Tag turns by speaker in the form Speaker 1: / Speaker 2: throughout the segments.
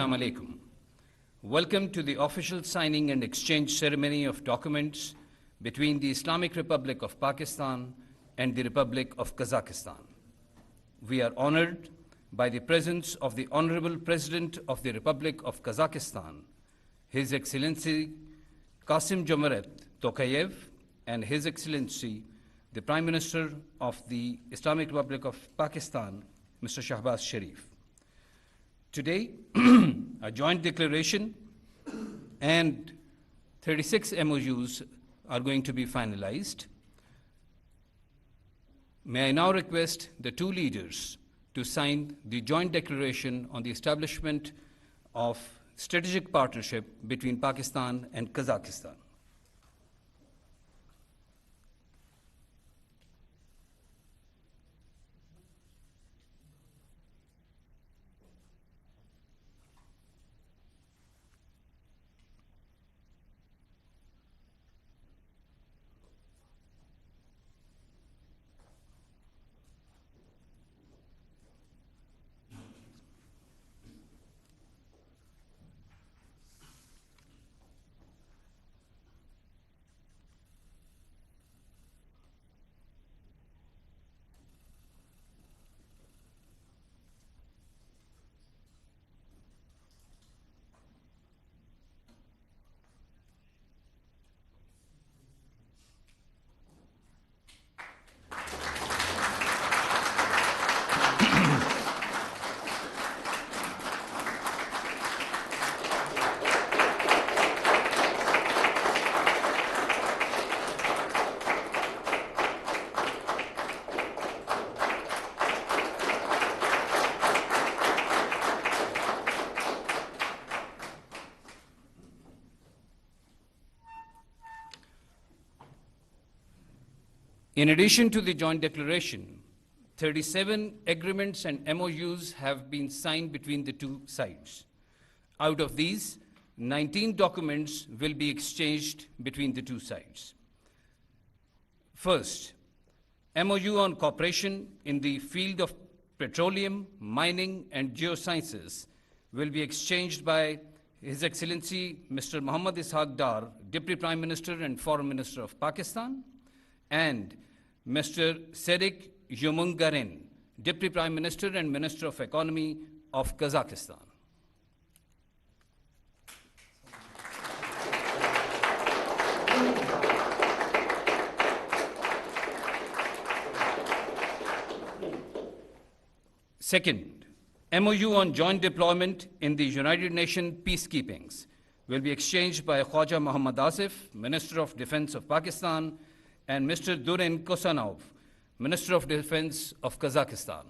Speaker 1: Assalamu alaikum. Welcome to the official signing and exchange ceremony of documents between the Islamic Republic of Pakistan and the Republic of Kazakhstan. We are honored by the presence of the Honorable President of the Republic of Kazakhstan, His Excellency Kasim Jomaret Tokayev, and His Excellency the Prime Minister of the Islamic Republic of Pakistan, Mr. Shahbaz Sharif. Today, a joint declaration and 36 MoUs are going to be finalized. May I now request the two leaders to sign the joint declaration on the establishment of strategic partnership between Pakistan and Kazakhstan. In addition to the joint declaration, 37 agreements and MoUs have been signed between the two sides. Out of these, 19 documents will be exchanged between the two sides. First, MoU on cooperation in the field of petroleum, mining, and geosciences will be exchanged by His Excellency Mr. Muhammad Ishaq Dar, Deputy Prime Minister and Foreign Minister of Pakistan, and Mr. Sedik Yomungaren, Deputy Prime Minister and Minister of Economy of Kazakhstan. Second, MoU on joint deployment in the United Nations peacekeepings will be exchanged by Khwaja Muhammad Asif, Minister of Defense of Pakistan, and Mr. Durin Kosanov, Minister of Defense of Kazakhstan.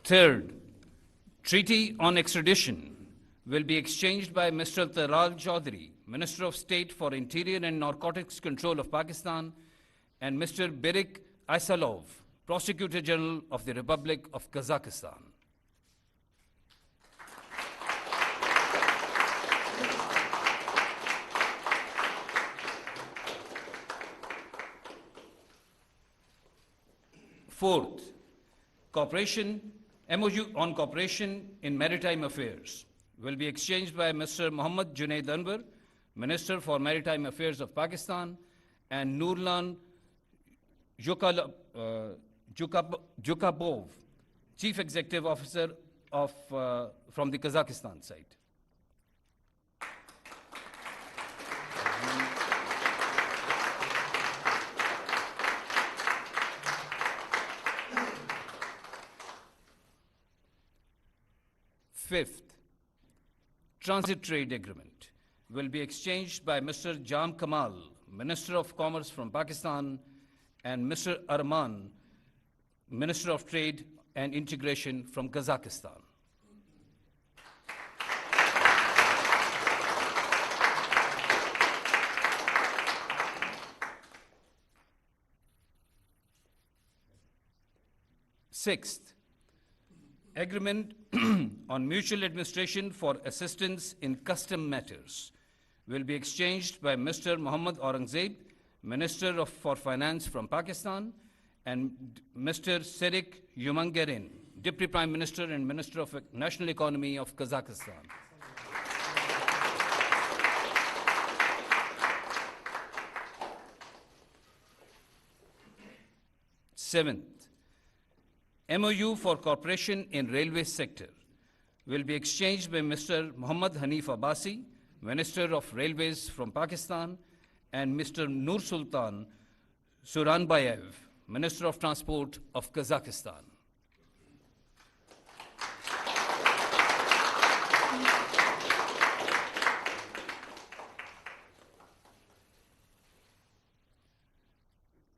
Speaker 1: Third, treaty on extradition will be exchanged by Mr. Taral Chaudhary, Minister of State for Interior and Narcotics Control of Pakistan, and Mr. Birik Aisalov, Prosecutor General of the Republic of Kazakhstan. Fourth, MoU on cooperation in maritime affairs will be exchanged by Mr. Muhammad Junaid Anwar, Minister for Maritime Affairs of Pakistan, and Nurlan Jukabov, Chief Executive Officer from the Kazakhstan side. Fifth, transit trade agreement will be exchanged by Mr. Jam Kamal, Minister of Commerce from Pakistan, and Mr. Arman, Minister of Trade and Integration from Kazakhstan. Sixth, agreement on mutual administration for assistance in custom matters will be exchanged by Mr. Mohammad Aurangzeb, Minister for Finance from Pakistan, and Mr. Serik Yumangarin, Deputy Prime Minister and Minister of National Economy of Kazakhstan. Seventh, MoU for cooperation in railway sector will be exchanged by Mr. Muhammad Hanif Abbasi, Minister of Railways from Pakistan, and Mr. Nur Sultan Suranbayev, Minister of Transport of Kazakhstan.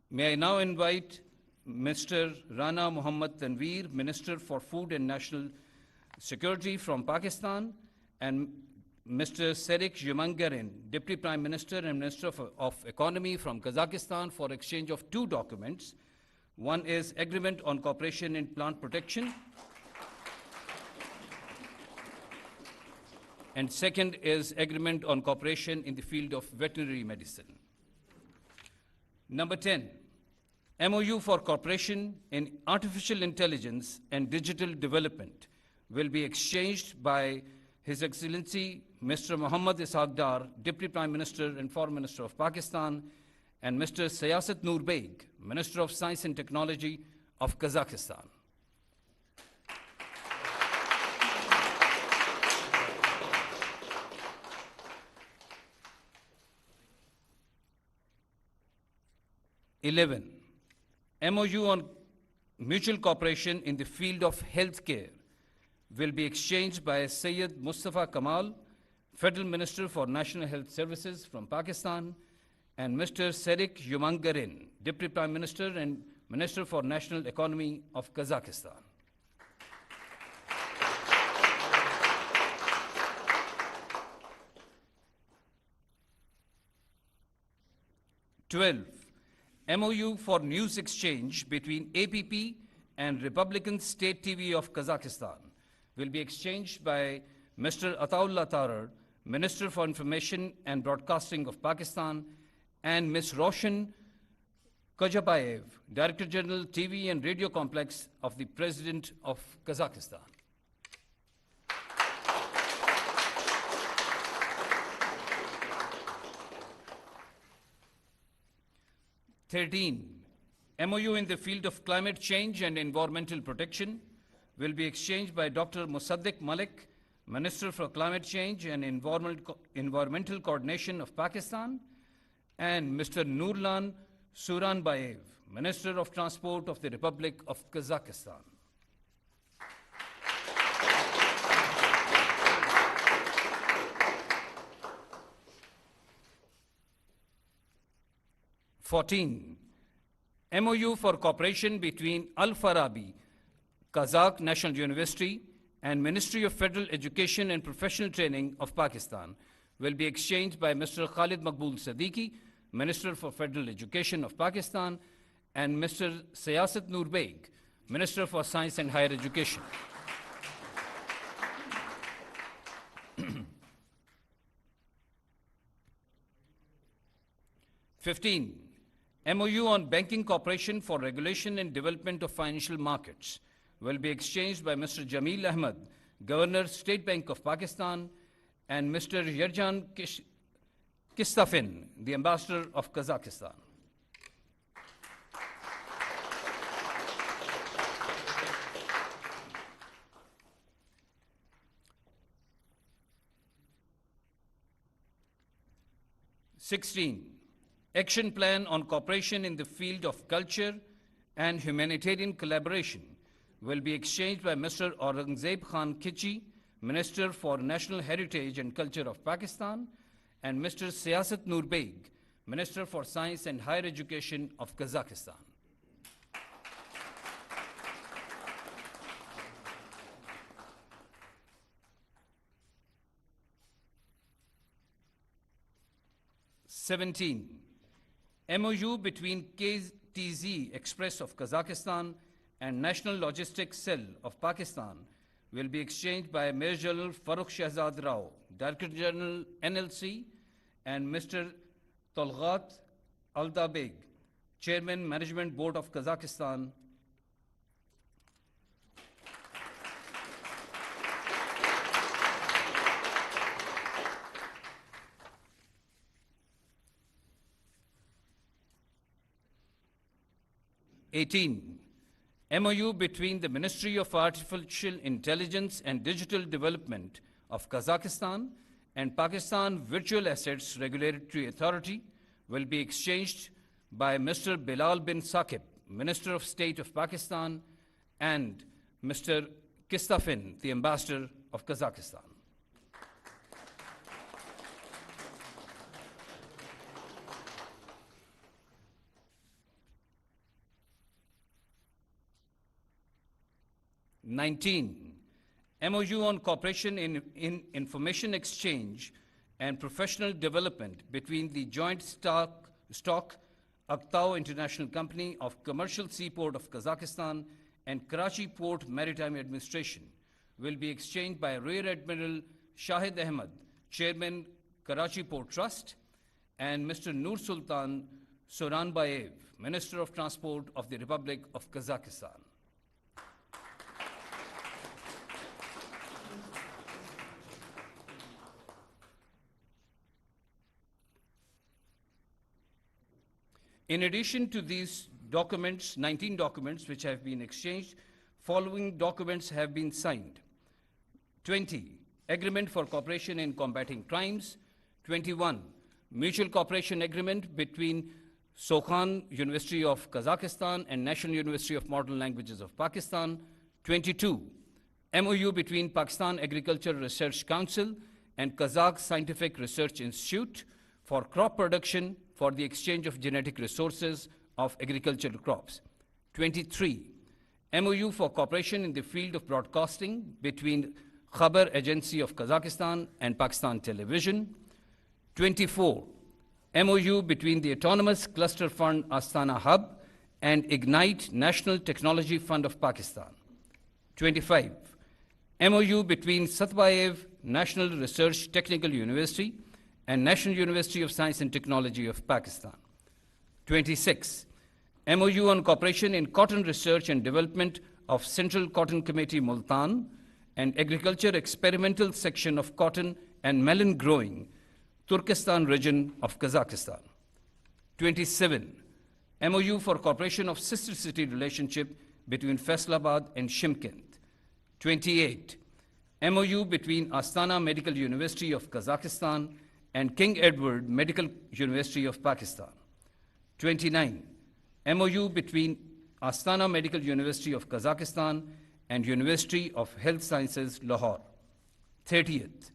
Speaker 1: May I now invite Mr. Rana Muhammad Tanveer, Minister for Food and National Security from Pakistan, and Mr. Serik Yumangarin, Deputy Prime Minister and Minister of Economy from Kazakhstan, for exchange of two documents. One is Agreement on Cooperation in Plant Protection, and second is Agreement on Cooperation in the field of veterinary medicine. Number 10, MoU for cooperation in artificial intelligence and digital development will be exchanged by His Excellency Mr. Muhammad Ishaq Dar, Deputy Prime Minister and Foreign Minister of Pakistan, and Mr. Siyasat Noor Beg, Minister of Science and Technology of Kazakhstan. MoU on mutual cooperation in the field of healthcare will be exchanged by Syed Mustafa Kamal, Federal Minister for National Health Services from Pakistan, and Mr. Serik Yumangarin, Deputy Prime Minister and Minister for National Economy of Kazakhstan. MoU for news exchange between APP and Republican State TV of Kazakhstan will be exchanged by Mr. Ataullah Tarar, Minister for Information and Broadcasting of Pakistan, and Ms. Roshan Kajabayev, Director General TV and Radio Complex of the President of Kazakhstan. MoU in the field of climate change and environmental protection will be exchanged by Dr. Musaddiq Malik, Minister for Climate Change and Environmental Coordination of Pakistan, and Mr. Nurlan Suranbayev, Minister of Transport of the Republic of Kazakhstan. MoU for cooperation between Al-Farabi, Kazakh National University, and Ministry of Federal Education and Professional Training of Pakistan will be exchanged by Mr. Khalid Maqbool Siddiqui, Minister for Federal Education of Pakistan, and Mr. Siyasat Noor Beg, Minister for Science and Higher Education. MoU on banking cooperation for regulation and development of financial markets will be exchanged by Mr. Jameel Ahmed, Governor, State Bank of Pakistan, and Mr. Yerjan Kistafin, the Ambassador of Kazakhstan. Action Plan on Cooperation in the Field of Culture and Humanitarian Collaboration will be exchanged by Mr. Aurangzeb Khan Kichi, Minister for National Heritage and Culture of Pakistan, and Mr. Siyasat Noor Beg, Minister for Science and Higher Education of Kazakhstan. MoU between KTZ Express of Kazakhstan and National Logistics Cell of Pakistan will be exchanged by Major General Farukh Shahzad Rao, Director General NLC, and Mr. Tolgat Aldabeg, Chairman, Management Board of Kazakhstan. MoU between the Ministry of Artificial Intelligence and Digital Development of Kazakhstan and Pakistan Virtual Assets Regulatory Authority will be exchanged by Mr. Bilal bin Saqib, Minister of State of Pakistan, and Mr. Kistafin, the Ambassador of Kazakhstan. MoU on cooperation in information exchange and professional development between the joint stock Aktau International Company of Commercial Seaport of Kazakhstan and Karachi Port Maritime Administration will be exchanged by Rear Admiral Shahid Ahmed, Chairman, Karachi Port Trust, and Mr. Nur Sultan Soranbayev, Minister of Transport of the Republic of Kazakhstan. In addition to these documents, 19 documents which have been exchanged, following documents have been signed. 20, Agreement for Cooperation in Combating Crimes. 21, Mutual Cooperation Agreement between Sokhan University of Kazakhstan and National University of Modern Languages of Pakistan. 22, MoU between Pakistan Agricultural Research Council and Kazakh Scientific Research Institute for crop production for the exchange of genetic resources of agricultural crops. 23, MoU for cooperation in the field of broadcasting between Khabar Agency of Kazakhstan and Pakistan Television. 24, MoU between the Autonomous Cluster Fund Astana Hub and Ignite National Technology Fund of Pakistan. 25, MoU between Satbayev National Research Technical University and National University of Science and Technology of Pakistan. 26, MoU on cooperation in cotton research and development of Central Cotton Committee Multan and Agriculture Experimental Section of Cotton and Melon Growing, Turkestan region of Kazakhstan. 27, MoU for cooperation of sister city relationship between Faisalabad and Shymkent. 28, MoU between Astana Medical University of Kazakhstan and King Edward Medical University of Pakistan. 29, MoU between Astana Medical University of Kazakhstan and University of Health Sciences, Lahore. 30th,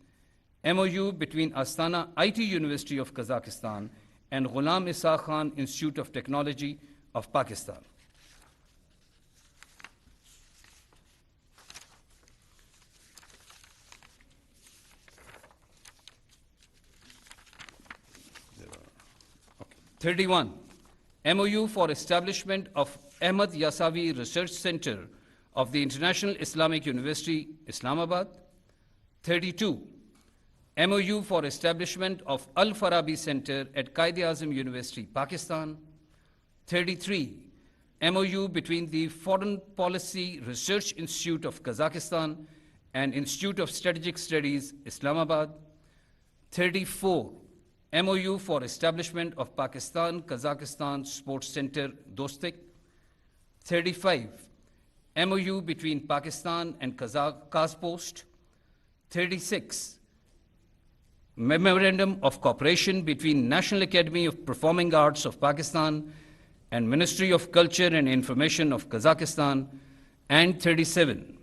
Speaker 1: MoU between Astana IT University of Kazakhstan and Ghulam Isa Khan Institute of Technology of Pakistan. Okay. 31, MoU for establishment of Ahmad Yasavi Research Center of the International Islamic University, Islamabad. 32, MoU for establishment of Al-Farabi Center at Quaid-e-Azam University, Pakistan. 33, MoU between the Foreign Policy Research Institute of Kazakhstan and Institute of Strategic Studies, Islamabad. 34, MoU for establishment of Pakistan-Kazakhstan Sports Center, Dostik. 35, MoU between Pakistan and Kazpost. 36, Memorandum of Cooperation between National Academy of Performing Arts of Pakistan and Ministry of Culture and Information of Kazakhstan. And 37,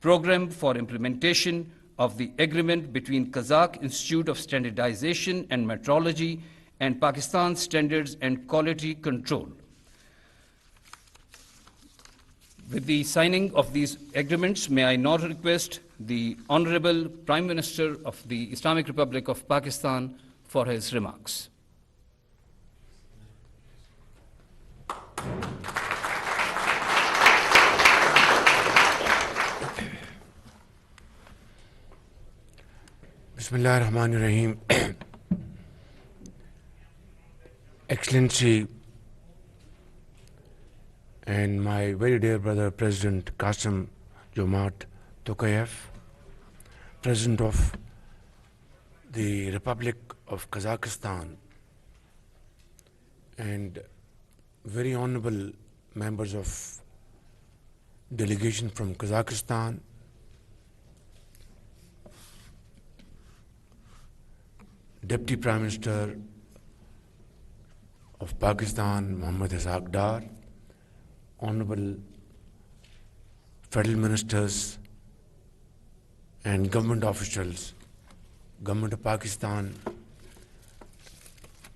Speaker 1: Program for Implementation of the Agreement between Kazakh Institute of Standardization and Metrology and Pakistan Standards and Quality Control. With the signing of these agreements, may I now request the Honorable Prime Minister of the Islamic Republic of Pakistan for his remarks.
Speaker 2: Bismillah ar-Rahman ar-Rahim. Excellency and my very dear brother President Qasim Jomart Tokayev, President of the Republic of Kazakhstan, and very honorable members of delegation from Kazakhstan, Deputy Prime Minister of Pakistan, Mohammad Ishaq Dar, honorable federal ministers and government officials, Government of Pakistan,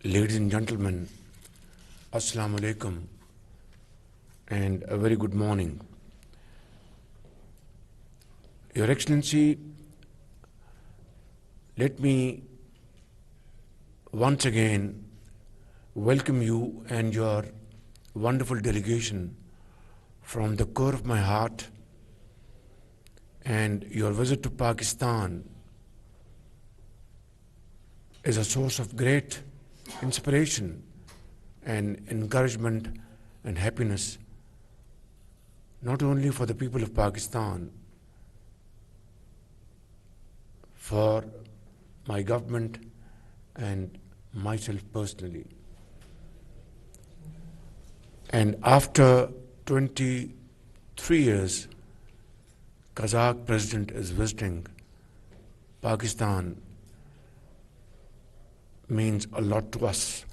Speaker 2: ladies and gentlemen, Assalamu alaikum and a very good morning. Your Excellency, let me once again welcome you and your wonderful delegation from the core of my heart, and your visit to Pakistan is a source of great inspiration and encouragement and happiness, not only for the people of Pakistan, for my government and myself personally. And after 23 years, Kazakh president is visiting Pakistan means a lot to us.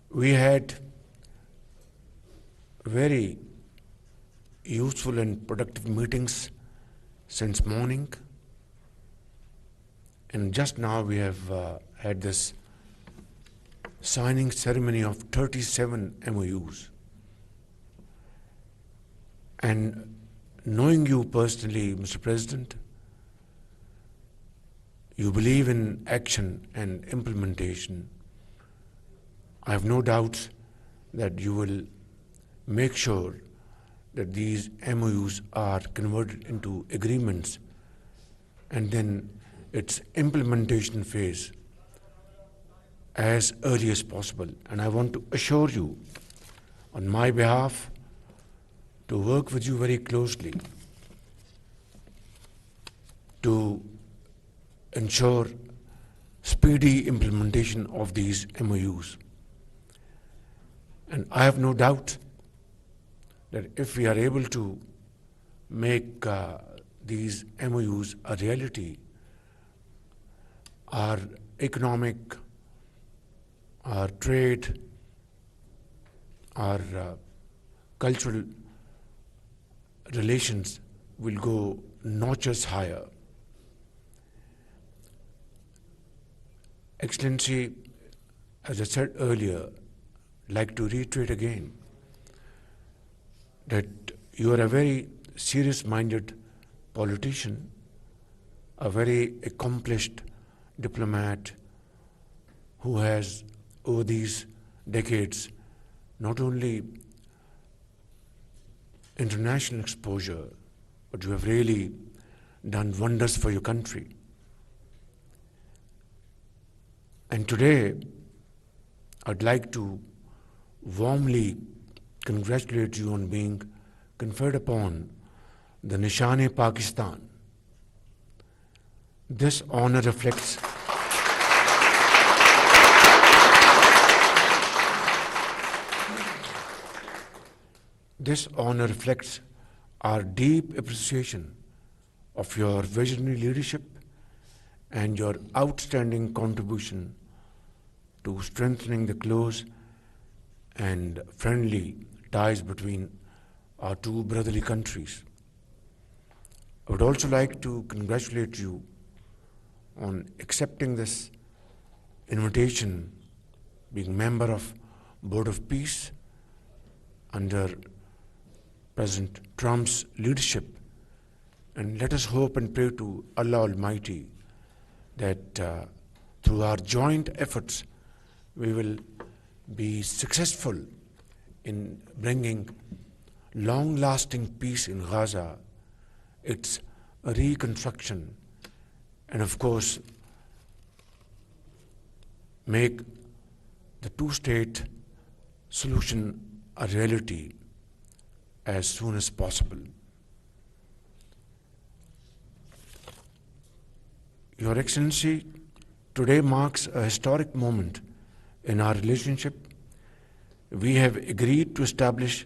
Speaker 2: We had very useful and productive meetings since morning, and just now we have had this signing ceremony of 37 MoUs. And knowing you personally, Mr. President, you believe in action and implementation. I have no doubt that you will make sure that these MoUs are converted into agreements, and then its implementation phase as early as possible. And I want to assure you, on my behalf, to work with you very closely to ensure speedy implementation of these MoUs. And I have no doubt that if we are able to make these MoUs a reality, our economic, our trade, our cultural relations will go notches higher. Excellency, as I said earlier, I'd like to reiterate again that you are a very serious-minded politician, a very accomplished diplomat who has, over these decades, not only international exposure, but you have really done wonders for your country. And today, I'd like to warmly congratulate you on being conferred upon the Nishan-e-Pakistan. This honor reflects our deep appreciation of your visionary leadership and your outstanding contribution to strengthening the close and friendly ties between our two brotherly countries. I would also like to congratulate you on accepting this invitation, being member of Board of Peace under President Trump's leadership. And let us hope and pray to Allah Almighty that through our joint efforts, we will be successful in bringing long-lasting peace in Gaza, its reconstruction, and of course, make the two-state solution a reality as soon as possible. Your Excellency, today marks a historic moment in our relationship. We have agreed to establish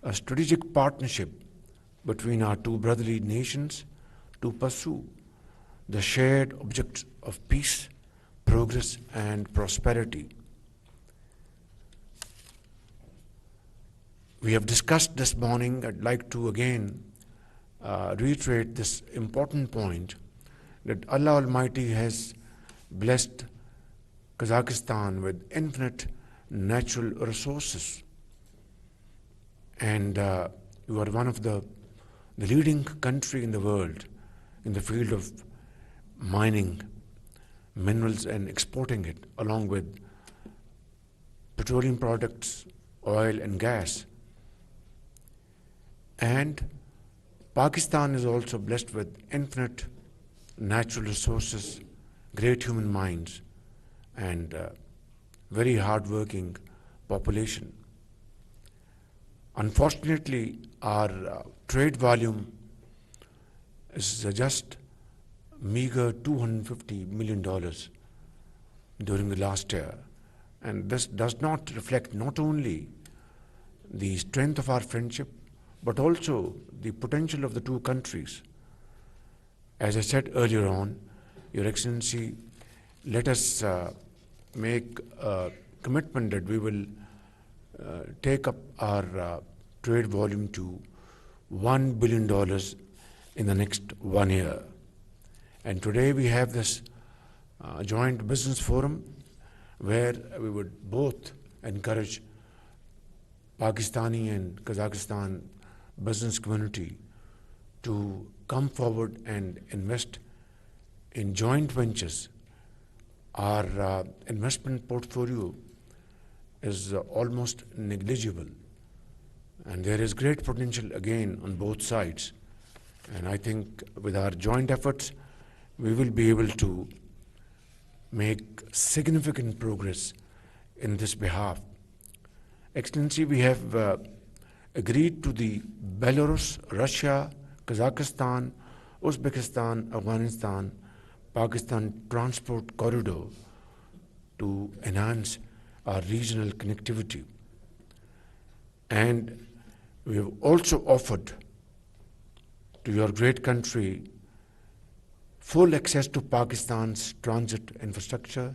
Speaker 2: a strategic partnership between our two brotherly nations to pursue the shared objectives of peace, progress, and prosperity. We have discussed this morning. I'd like to again reiterate this important point that Allah Almighty has blessed Kazakhstan with infinite natural resources. And you are one of the leading country in the world in the field of mining minerals and exporting it, along with petroleum products, oil and gas. And Pakistan is also blessed with infinite natural resources, great human minds, and very hard-working population. Unfortunately, our trade volume is just meager $250 million during the last year. And this does not reflect not only the strength of our friendship, but also the potential of the two countries. As I said earlier on, Your Excellency, let us make a commitment that we will take up our trade volume to $1 billion in the next 1 year. And today we have this joint business forum where we would both encourage Pakistani and Kazakhstan business community to come forward and invest in joint ventures. Our investment portfolio is almost negligible, and there is great potential again on both sides. And I think with our joint efforts, we will be able to make significant progress in this behalf. Excellency, we have agreed to the Belarus, Russia, Kazakhstan, Uzbekistan, Afghanistan, Pakistan transport corridor to enhance our regional connectivity. And we have also offered to your great country full access to Pakistan's transit infrastructure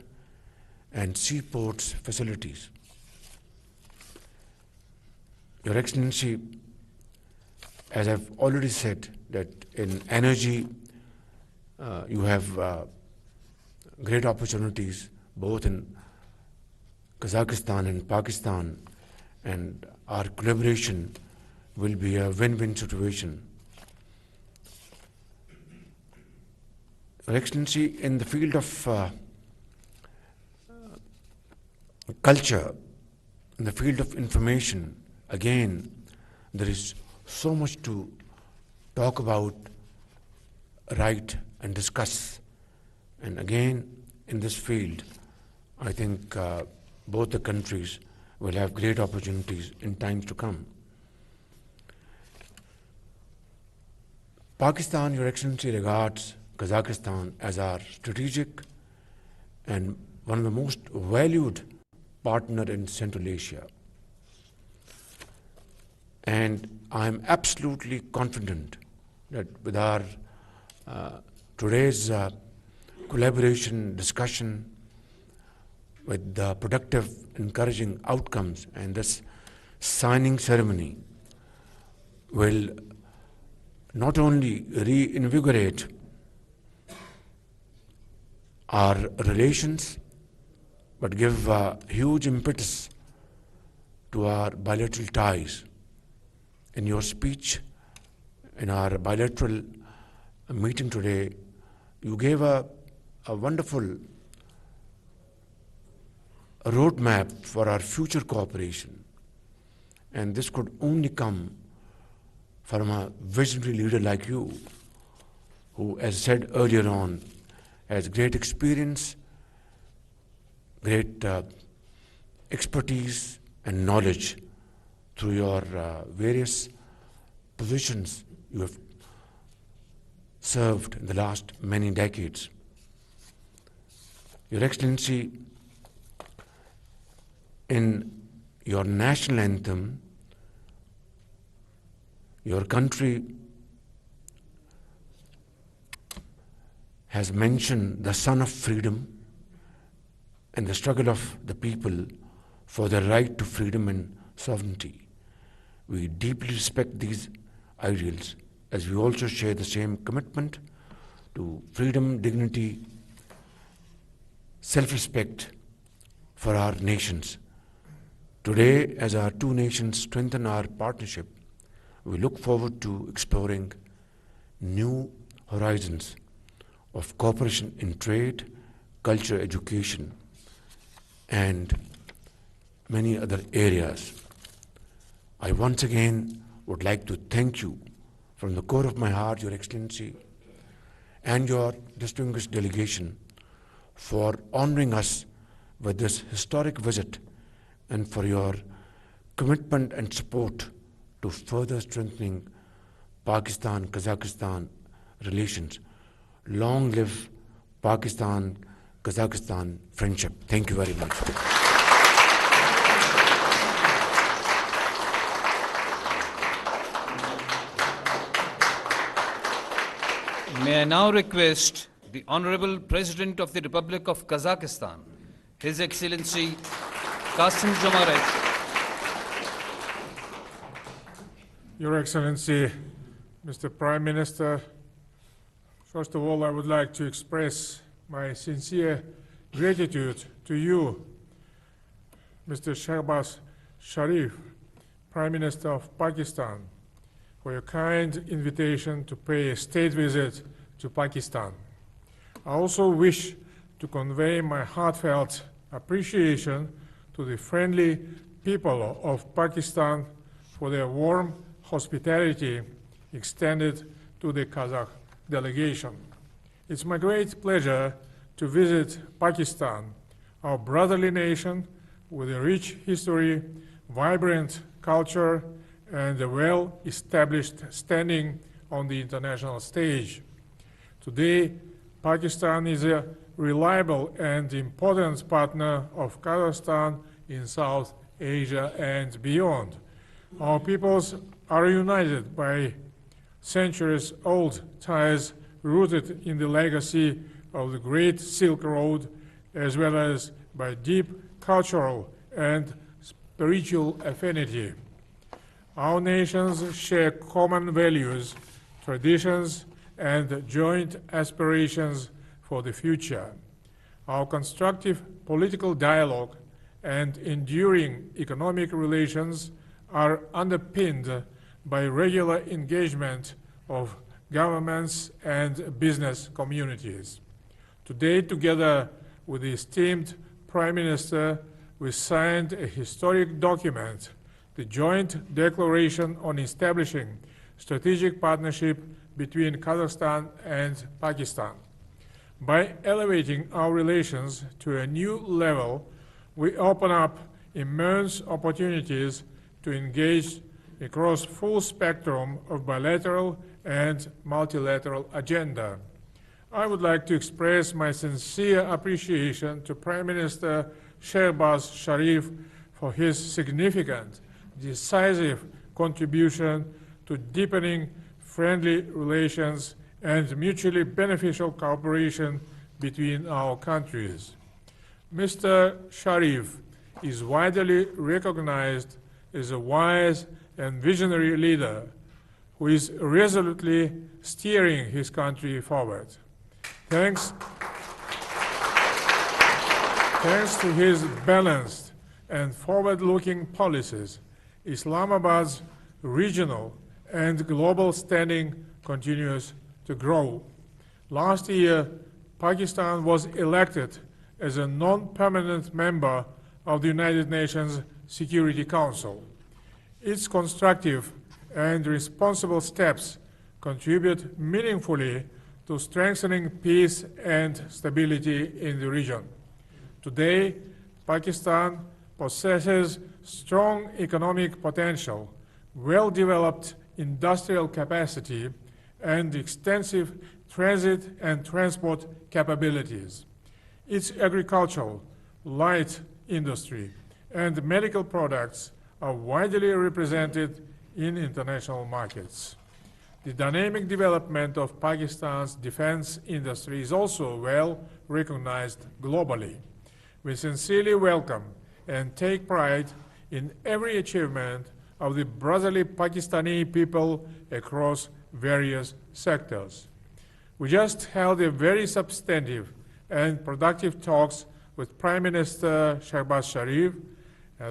Speaker 2: and seaports facilities. Your Excellency, as I've already said, that in energy you have great opportunities both in Kazakhstan and Pakistan, and our collaboration will be a win-win situation. Your Excellency, in the field of culture, in the field of information, again, there is so much to talk about, write, and discuss. And again, in this field, I think both the countries will have great opportunities in times to come. Pakistan, Your Excellency, regards Kazakhstan as our strategic and one of the most valued partner in Central Asia. And I'm absolutely confident that with our today's collaboration, discussion, with the productive, encouraging outcomes, and this signing ceremony will not only reinvigorate our relations, but give a huge impetus to our bilateral ties. In your speech, in our bilateral meeting today, you gave a wonderful roadmap for our future cooperation. And this could only come from a visionary leader like you, who, as said earlier on, has great experience, great expertise and knowledge through your various positions you have served in the last many decades. Your Excellency, in your national anthem, your country has mentioned the son of freedom and the struggle of the people for their right to freedom and sovereignty. We deeply respect these ideals, as we also share the same commitment to freedom, dignity, self-respect for our nations. Today, as our two nations strengthen our partnership, we look forward to exploring new horizons of cooperation in trade, culture, education, and many other areas. I once again would like to thank you from the core of my heart, Your Excellency, and your distinguished delegation for honoring us with this historic visit and for your commitment and support to further strengthening Pakistan-Kazakhstan relations. Long live Pakistan-Kazakhstan friendship. Thank you very much.
Speaker 1: May I now request the Honorable President of the Republic of Kazakhstan, His Excellency Kassym-Jomart.
Speaker 3: Your Excellency, Mr. Prime Minister, first of all, I would like to express my sincere gratitude to you, Mr. Shehbaz Sharif, Prime Minister of Pakistan, for your kind invitation to pay a state visit to Pakistan. I also wish to convey my heartfelt appreciation to the friendly people of Pakistan for their warm hospitality extended to the Kazakh delegation. It's my great pleasure to visit Pakistan, our brotherly nation with a rich history, vibrant culture, and a well-established standing on the international stage. Today, Pakistan is a reliable and important partner of Kazakhstan in South Asia and beyond. Our peoples are united by centuries-old ties rooted in the legacy of the Great Silk Road, as well as by deep cultural and spiritual affinity. Our nations share common values, traditions, and joint aspirations for the future. Our constructive political dialogue and enduring economic relations are underpinned by regular engagement of governments and business communities. Today, together with the esteemed Prime Minister, we signed a historic document, the Joint Declaration on Establishing Strategic Partnership between Kazakhstan and Pakistan. By elevating our relations to a new level, we open up immense opportunities to engage across full spectrum of bilateral and multilateral agenda. I would like to express my sincere appreciation to Prime Minister Shehbaz Sharif for his significant, decisive contribution to deepening friendly relations and mutually beneficial cooperation between our countries. Mr. Sharif is widely recognized as a wise and visionary leader who is resolutely steering his country forward. Thanks to his balanced and forward-looking policies, Islamabad's regional and global standing continues to grow. Last year, Pakistan was elected as a non-permanent member of the United Nations Security Council. Its constructive and responsible steps contribute meaningfully to strengthening peace and stability in the region. Today, Pakistan possesses strong economic potential, well-developed industrial capacity, and extensive transit and transport capabilities. Its agricultural, light industry, and medical products are widely represented in international markets. The dynamic development of Pakistan's defense industry is also well recognized globally. We sincerely welcome and take pride in every achievement of the brotherly Pakistani people across various sectors. We just held a very substantive and productive talks with Prime Minister Shehbaz Sharif.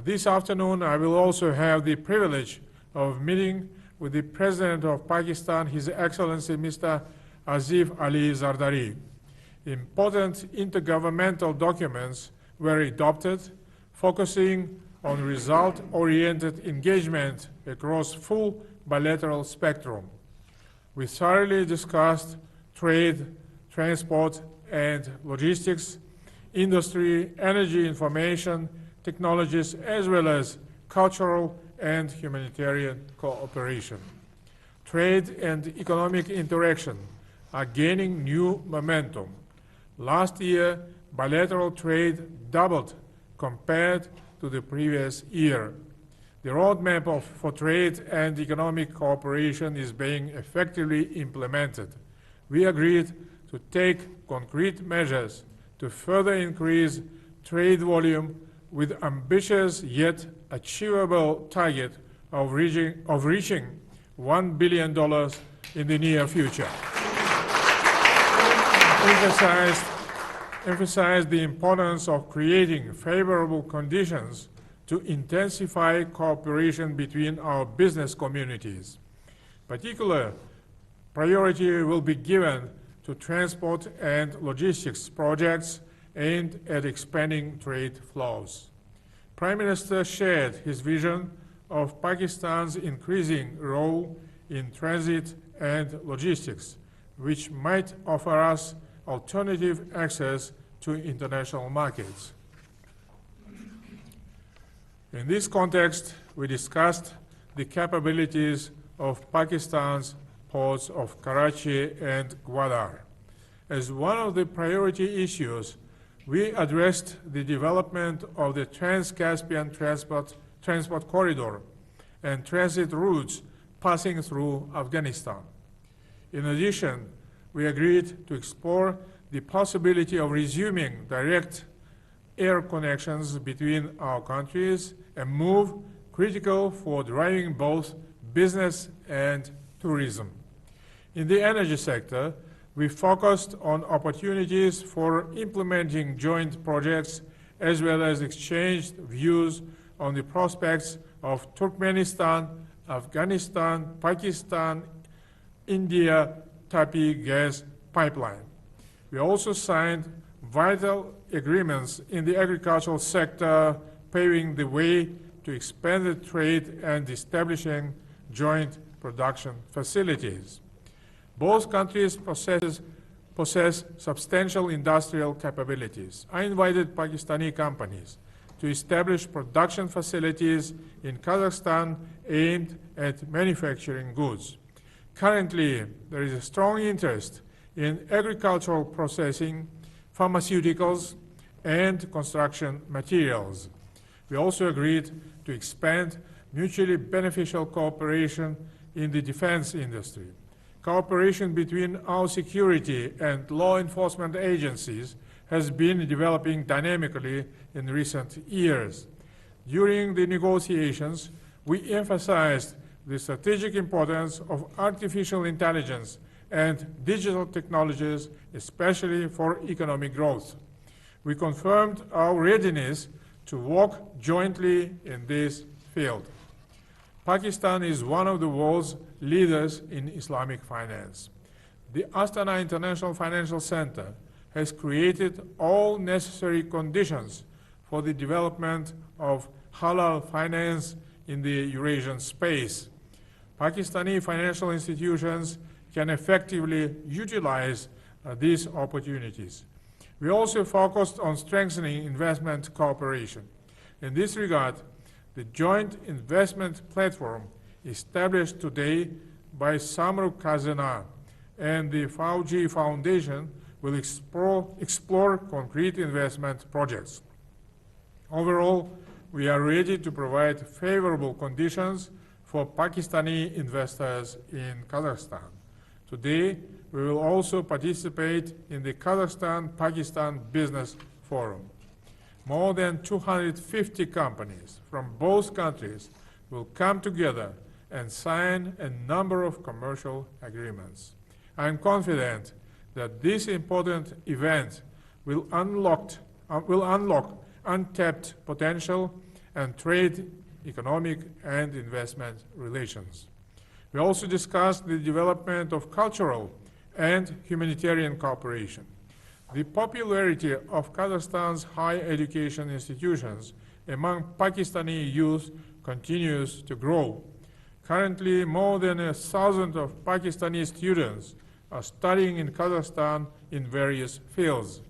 Speaker 3: This afternoon, I will also have the privilege of meeting with the President of Pakistan, His Excellency Mr. Asif Ali Zardari. Important intergovernmental documents were adopted, focusing on result-oriented engagement across full bilateral spectrum. We thoroughly discussed trade, transport, and logistics, industry, energy, information, technologies, as well as cultural and humanitarian cooperation. Trade and economic interaction are gaining new momentum. Last year, bilateral trade doubled compared to the previous year. The roadmap for trade and economic cooperation is being effectively implemented. We agreed to take concrete measures to further increase trade volume with ambitious yet achievable target of reaching $1 billion in the near future. Emphasized the importance of creating favorable conditions to intensify cooperation between our business communities. Particular priority will be given to transport and logistics projects aimed at expanding trade flows. Prime Minister shared his vision of Pakistan's increasing role in transit and logistics, which might offer us alternative access to international markets. In this context, we discussed the capabilities of Pakistan's ports of Karachi and Gwadar. As one of the priority issues, we addressed the development of the Trans-Caspian transport corridor and transit routes passing through Afghanistan. In addition, we agreed to explore the possibility of resuming direct air connections between our countries, a move critical for driving both business and tourism. In the energy sector, we focused on opportunities for implementing joint projects as well as exchanged views on the prospects of Turkmenistan, Afghanistan, Pakistan, India, Tapi gas pipeline. We also signed vital agreements in the agricultural sector, paving the way to expanded trade and establishing joint production facilities. Both countries possess substantial industrial capabilities. I invited Pakistani companies to establish production facilities in Kazakhstan aimed at manufacturing goods. Currently, there is a strong interest in agricultural processing, pharmaceuticals, and construction materials. We also agreed to expand mutually beneficial cooperation in the defense industry. Cooperation between our security and law enforcement agencies has been developing dynamically in recent years. During the negotiations, we emphasized the strategic importance of artificial intelligence and digital technologies, especially for economic growth. We confirmed our readiness to work jointly in this field. Pakistan is one of the world's leaders in Islamic finance. The Astana International Financial Center has created all necessary conditions for the development of halal finance in the Eurasian space. Pakistani financial institutions can effectively utilize these opportunities. We also focused on strengthening investment cooperation. In this regard, the joint investment platform established today by Samruk Kazana and the Fauji Foundation will explore concrete investment projects. Overall, we are ready to provide favorable conditions for Pakistani investors in Kazakhstan. Today, we will also participate in the Kazakhstan-Pakistan Business Forum. More than 250 companies from both countries will come together and sign a number of commercial agreements. I am confident that this important event will unlock untapped potential and trade, economic, and investment relations. We also discussed the development of cultural and humanitarian cooperation. The popularity of Kazakhstan's higher education institutions among Pakistani youth continues to grow. Currently, more than 1,000 of Pakistani students are studying in Kazakhstan in various fields.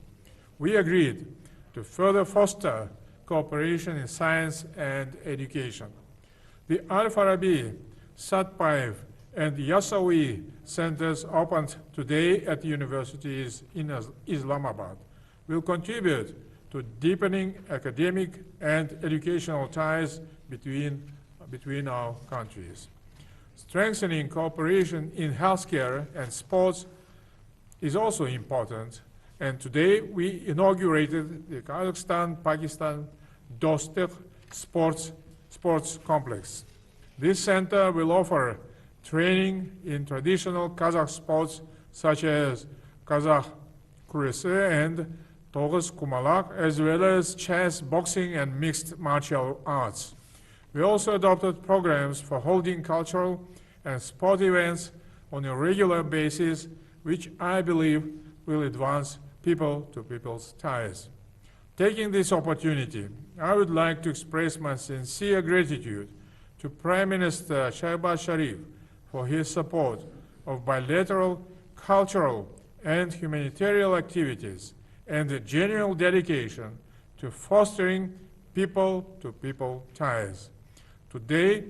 Speaker 3: We agreed to further foster cooperation in science and education. The Al-Farabi, Satpayev, and Yasawi centers opened today at universities in Islamabad will contribute to deepening academic and educational ties between our countries. Strengthening cooperation in healthcare and sports is also important, and today we inaugurated the Kazakhstan-Pakistan Dostik Sports Complex. This center will offer training in traditional Kazakh sports such as Kazakh kuresi and Toğız Kumalak, as well as chess, boxing, and mixed martial arts. We also adopted programs for holding cultural and sport events on a regular basis, which I believe will advance people-to-people's ties. Taking this opportunity, I would like to express my sincere gratitude to Prime Minister Shahbaz Sharif for his support of bilateral, cultural, and humanitarian activities and the genuine dedication to fostering people-to-people ties. Today,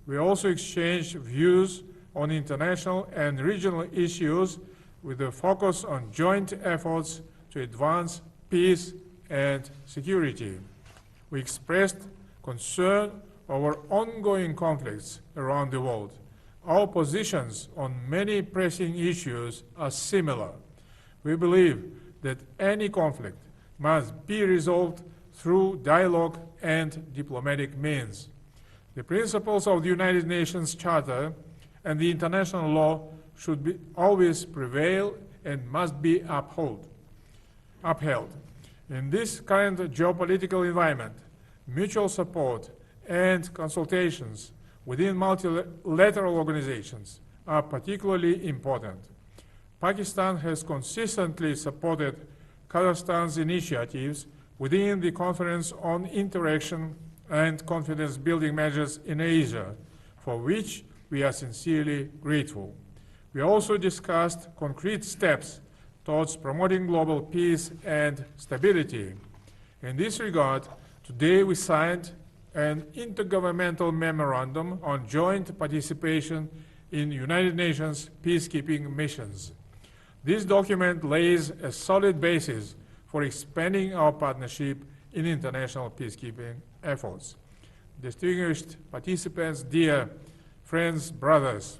Speaker 3: we also exchanged views on international and regional issues with a focus on joint efforts to advance peace and security. We expressed concern over ongoing conflicts around the world. Our positions on many pressing issues are similar. We believe that any conflict must be resolved through dialogue and diplomatic means. The principles of the United Nations Charter and the international law should always prevail and must be upheld. In this current geopolitical environment, mutual support and consultations within multilateral organizations are particularly important. Pakistan has consistently supported Kazakhstan's initiatives within the Conference on Interaction and Confidence-Building Measures in Asia, for which we are sincerely grateful. We also discussed concrete steps towards promoting global peace and stability. In this regard, today we signed an intergovernmental memorandum on joint participation in United Nations peacekeeping missions. This document lays a solid basis for expanding our partnership in international peacekeeping efforts. Distinguished participants, dear friends, brothers,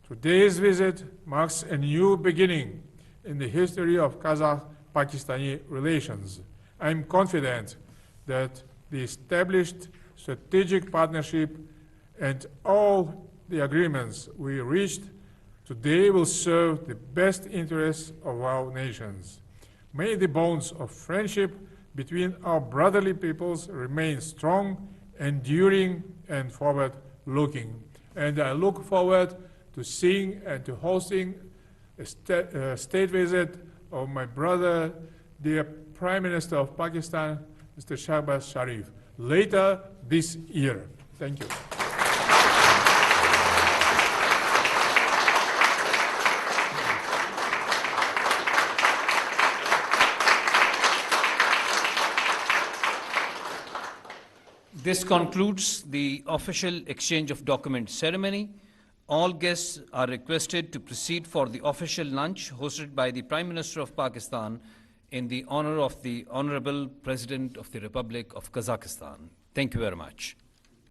Speaker 3: today's visit marks a new beginning in the history of Kazakh-Pakistani relations. I am confident that the established strategic partnership and all the agreements we reached today will serve the best interests of our nations. May the bonds of friendship between our brotherly peoples remain strong, enduring, and forward-looking. And I look forward to seeing and to hosting a state visit of my brother, the Prime Minister of Pakistan, Mr. Shahbaz Sharif, later this year. Thank you.
Speaker 1: This concludes the official exchange of documents ceremony. All guests are requested to proceed for the official lunch hosted by the Prime Minister of Pakistan in the honor of the Honorable President of the Republic of Kazakhstan. Thank you very much.